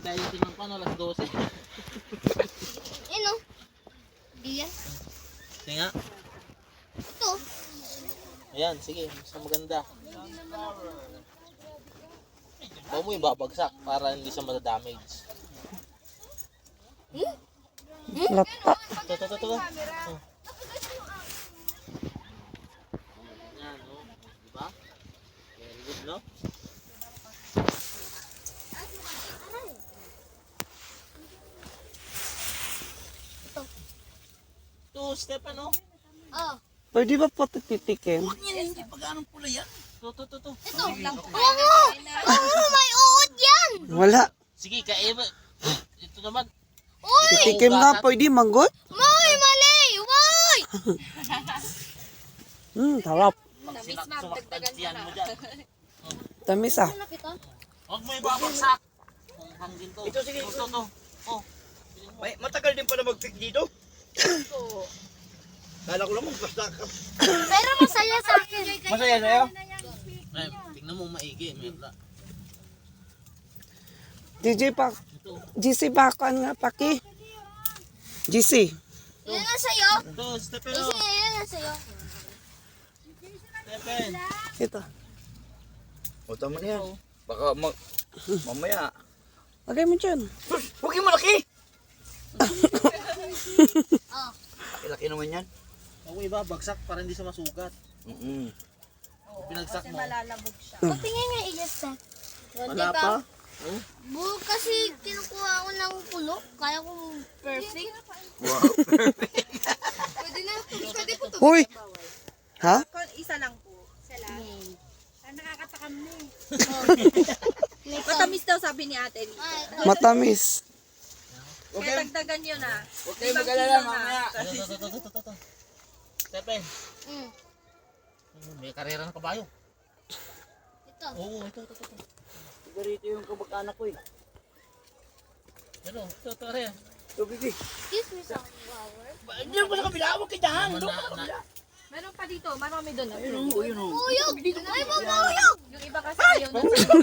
tayo ng pano, alas 12. Ano? Diyan. Sige nga. Ito. Ayan, sige. Mas maganda. Huwag mo yung babagsak para hindi siya madadamage. Lata. Ito. Oh. Ayan, oh. Diba? Very good, no? Ito, step ano? Oh. Pwede ba po titikim? Hindi pa ganong pula yan. Ito. Ito. Oo, may uod yan. Wala. Sige, kain mo. Ito naman. Uy, Titikim na, pwede manggot? mali. Uy. Sarap. Pag sumaktansiyan mo dyan. Tamis ah. Ano kita? Huwag mo yung babagsak. Kung hangin to. Ito, sige. Ito. Oh. May matagal din pala mag-pick dito. Kala ko naman basta ka. Pero masaya sa akin. Masaya sa'yo? Ay, tingnan mo maigi. Mayroon. GC Bakan nga paki. GC. Yan na sa'yo. Ito, Stephen. Kasi yan na sa'yo. Stephen. Ito. O, tama na yan. Baka mamaya. Lagay mo dyan. Huwag yung malaki! Oh. Laki naman yan. Huwag mo ibabagsak para hindi siya masugat. Pinagsak mo. Patingin nga i-just Wala pa? Kasi kinukuha ko ng puno. Kaya kong perfect. Wow. Pwede po to. Huy! Ha? Isa lang po. Isa lang. Nakakatakam na eh. Ito. Matamis daw sabi ni ate. Matamis. Kaya dagdagan nyo na. Huwag kayong mag-alala mamaya. Ito. Stephen. May karera ng kabayo. Ito. Oo, ito. Garito yung kabag-anak ko eh. Ano? Ito, Area. So, bibi. Excuse me, sunflower. Hindi mo sa kabila. Huwag kayo dahan. Doon ka sa kabila. Meron pa dito. Marami doon. Ayun o. Uyog! Ay, mabuyog! Yung iba kasi ayaw na sa